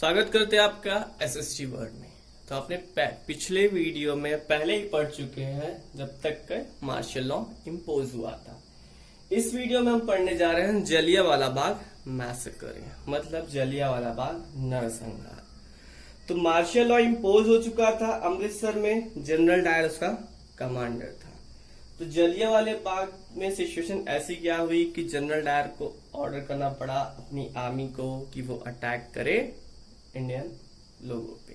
स्वागत करते हैं आपका एसएसटी वर्ड में। तो आपने पिछले वीडियो में पहले ही पढ़ चुके हैं जब तक मार्शल लॉ इम्पोज हुआ था। इस वीडियो में हम पढ़ने जा रहे हैं जलियांवाला बाग मैसेकर, मतलब जलियांवाला बाग नरसंहार। तो मार्शल लॉ इम्पोज हो चुका था अमृतसर में, जनरल डायर उसका कमांडर था। तो जलियांवाले बाग में सिचुएशन ऐसी क्या हुई कि जनरल डायर को ऑर्डर करना पड़ा अपनी आर्मी को कि वो अटैक करे इंडियन लोगों पे।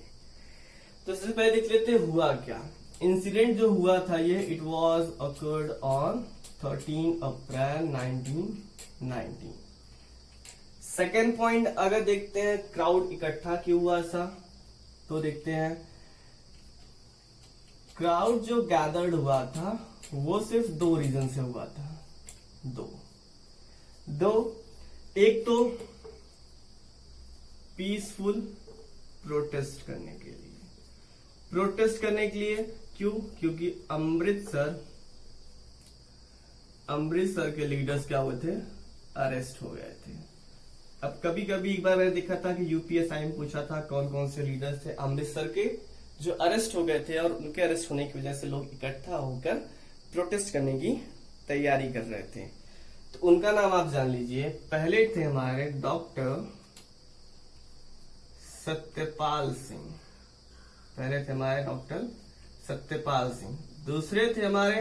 तो सबसे पहले देख लेते हुआ क्या इंसिडेंट जो हुआ था। ये it was occurred on 13 April 1919। Second point अगर देखते हैं क्राउड इकट्ठा क्यों हुआ सा, तो देखते हैं क्राउड जो गैदर्ड हुआ था वो सिर्फ दो रीजन से हुआ था। दो एक तो पीसफुल प्रोटेस्ट करने के लिए क्यों? क्योंकि अमृतसर के लीडर्स क्या हुए थे, अरेस्ट हो गए थे। अब कभी कभी एक बार मैंने देखा था कि यूपीएसआई में पूछा था कौन कौन से लीडर्स थे अमृतसर के जो अरेस्ट हो गए थे, और उनके अरेस्ट होने की वजह से लोग इकट्ठा होकर प्रोटेस्ट करने की तैयारी कर रहे थे। तो उनका नाम आप जान लीजिए। पहले थे हमारे डॉक्टर सत्यपाल सिंह, दूसरे थे हमारे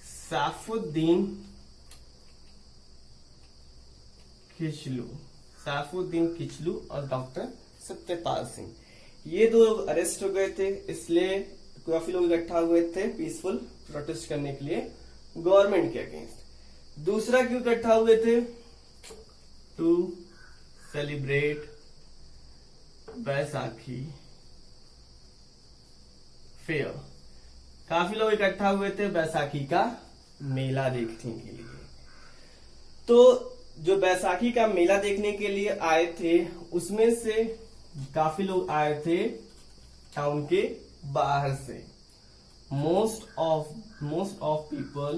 सैफुद्दीन किचलू और डॉक्टर सत्यपाल सिंह। ये दो लोग अरेस्ट हो गए थे, इसलिए काफी लोग इकट्ठा हुए थे पीसफुल प्रोटेस्ट करने के लिए गवर्नमेंट के अगेंस्ट। दूसरा क्यों इकट्ठा हुए थे? To celebrate Baisakhi fair. काफी लोग इकट्ठा हुए थे बैसाखी का मेला देखने के लिए। तो जो बैसाखी का मेला देखने के लिए आए थे उसमें से काफी लोग आए थे टाउन के बाहर से। Most of people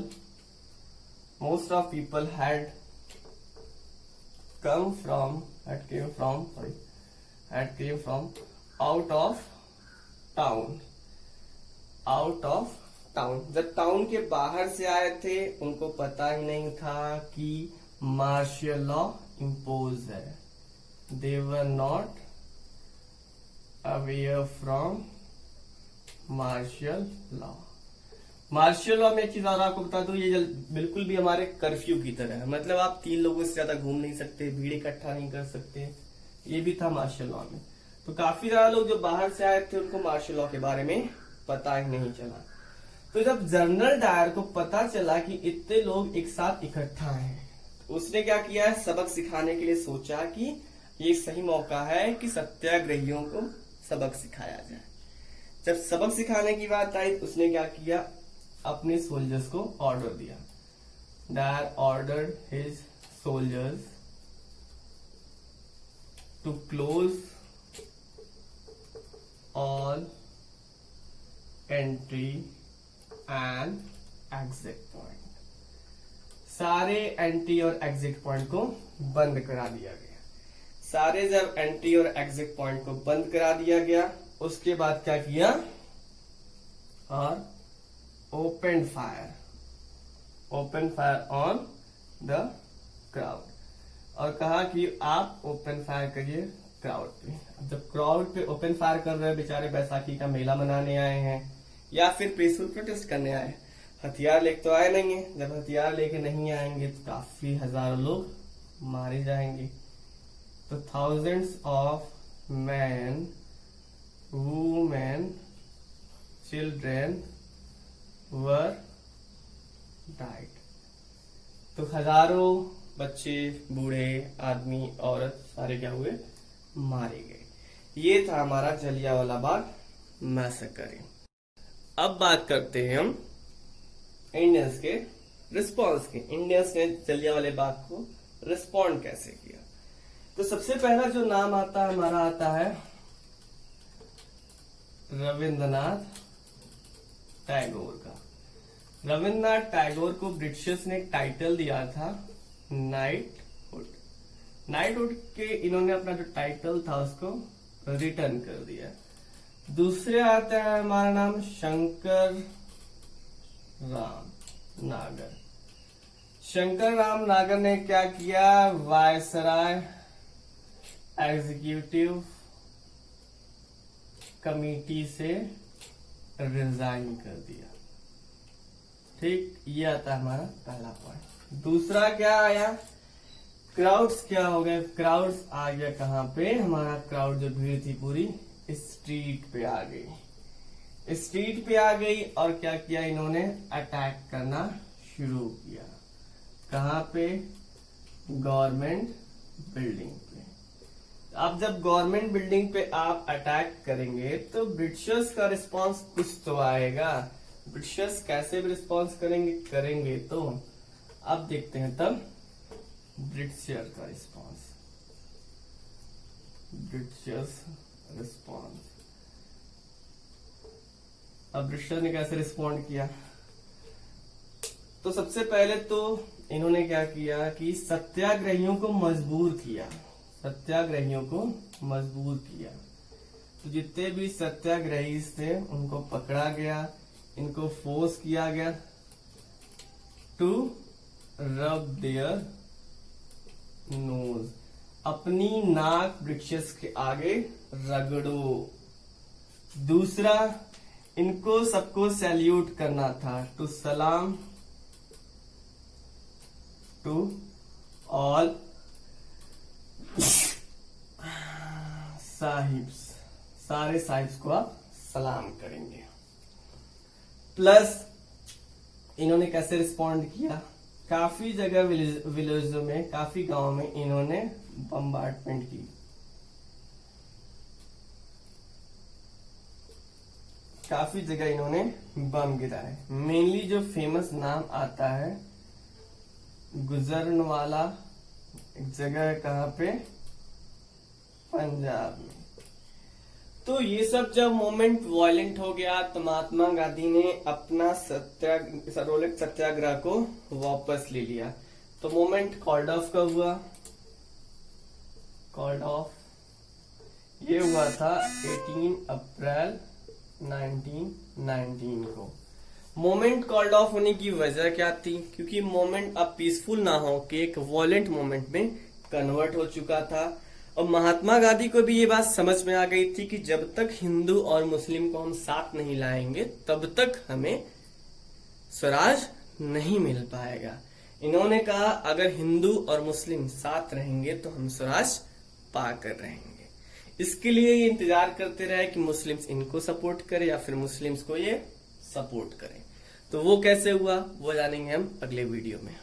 had came from out of town। जब टाउन के बाहर से आए थे उनको पता ही नहीं था कि मार्शल लॉ इम्पोज है। They were not aware from martial law में एक चीज और आपको बता दूं, ये बिल्कुल भी हमारे कर्फ्यू की तरह है। मतलब आप 3 लोगों से ज्यादा घूम नहीं सकते, भीड़ इकट्ठा नहीं कर सकते। ये भी था मार्शल लॉ में। तो काफी ज्यादा लोग जो बाहर से आए थे उनको मार्शल लॉ के बारे में पता ही नहीं चला। तो जब जनरल डायर को पता चला कि इतने लोग एक साथ इकट्ठा हैं, तो उसने क्या किया है, सबक सिखाने के लिए सोचा कि ये सही मौका है कि सत्याग्रहियों को सबक सिखाया जाए। जब सबक सिखाने की बात आई तो उसने क्या किया, अपने सोल्जर्स को ऑर्डर दिया। Dyer ordered his soldiers to close all entry and exit point. सारे एंट्री और एग्जिट पॉइंट को बंद करा दिया गया। सारे जब एंट्री और एग्जिट पॉइंट को बंद करा दिया गया उसके बाद क्या किया, और open fire on the crowd, और कहा कि आप ओपन फायर करिए क्राउड पे। जब क्राउड पे ओपन फायर कर रहे हैं, बेचारे बैसाखी का मेला मनाने आए हैं या फिर पीसफुल प्रोटेस्ट करने आए, हथियार लेके तो आए नहीं है। जब हथियार लेके नहीं आएंगे तो काफी हजारों लोग मारे जाएंगे। तो thousands of man, women, children were died. तो हजारों बच्चे, बूढ़े, आदमी, औरत सारे क्या हुए, मारे गए। ये था हमारा जलियांवाला बाग मैसेकर। अब बात करते हैं हम इंडियंस के रिस्पॉन्स की। इंडियंस ने जलियांवाले बाग को रिस्पॉन्ड कैसे किया। तो सबसे पहला जो नाम आता है हमारा आता है रविंद्रनाथ टैगोर का। रविंद्रनाथ टैगोर को ब्रिटिशर्स ने टाइटल दिया था नाइटहुड। नाइटहुड के इन्होंने अपना जो टाइटल था उसको रिटर्न कर दिया। दूसरे आता है हमारा नाम शंकर राम नागर। शंकर राम नागर ने क्या किया, वायसराय एग्जीक्यूटिव कमिटी से रिजाइन कर दिया। ठीक, ये आता है हमारा पहला पॉइंट। दूसरा क्या आया, क्राउड्स क्या हो गए, क्राउड्स आ गया कहां पे, हमारा क्राउड जो भीड़ थी पूरी स्ट्रीट पे आ गई, स्ट्रीट पे आ गई और क्या किया इन्होंने, अटैक करना शुरू किया। कहां पे, गवर्नमेंट बिल्डिंग पे। अब जब गवर्नमेंट बिल्डिंग पे आप अटैक करेंगे तो ब्रिटिशर्स का रिस्पांस कुछ तो आएगा। ब्रिटिशर्स कैसे भी रिस्पांस करेंगे तो अब देखते हैं तब ब्रिटिशर का रिस्पांस, ब्रिटिशर्स रिस्पांस। अब ब्रिटिशर ने कैसे रिस्पॉन्ड किया, तो सबसे पहले तो इन्होंने क्या किया कि सत्याग्रहियों को मजबूर किया, सत्याग्रहियों को मजबूर किया। तो जितने भी सत्याग्रही थे उनको पकड़ा गया, इनको फोर्स किया गया टू रब देयर नोज, अपनी नाक ब्रिटिशर्स के आगे रगड़ो। दूसरा, इनको सबको सैल्यूट करना था, टू सलाम टू ऑल साहिब्स, सारे साहिब्स को आप सलाम करेंगे। प्लस इन्होंने कैसे रिस्पॉन्ड किया, काफी जगह विलेजों में, काफी गांवों में इन्होंने बम्बार्डमेंट की, काफी जगह इन्होंने बम गिराए। मेनली जो फेमस नाम आता है गुजरनवाला, एक जगह है कहां पे, पंजाब में। तो ये सब जब मोमेंट वायलेंट हो गया तो महात्मा गांधी ने अपना सरोलक सत्याग्रह को वापस ले लिया। तो मोमेंट कॉल्ड ऑफ कब हुआ, कॉल्ड ऑफ ये हुआ था 18 अप्रैल 1919 को। मोमेंट कॉल्ड ऑफ होने की वजह क्या थी, क्योंकि मोमेंट अब पीसफुल ना हो के एक वॉयलेंट मोमेंट में कन्वर्ट हो चुका था। और महात्मा गांधी को भी ये बात समझ में आ गई थी कि जब तक हिंदू और मुस्लिम को हम साथ नहीं लाएंगे तब तक हमें स्वराज नहीं मिल पाएगा। इन्होंने कहा अगर हिंदू और मुस्लिम साथ रहेंगे तो हम स्वराज पाकर रहेंगे। इसके लिए ये इंतजार करते रहे कि मुस्लिम्स इनको सपोर्ट करे या फिर मुस्लिम्स को ये सपोर्ट करें। तो वो कैसे हुआ वो जानेंगे हम अगले वीडियो में।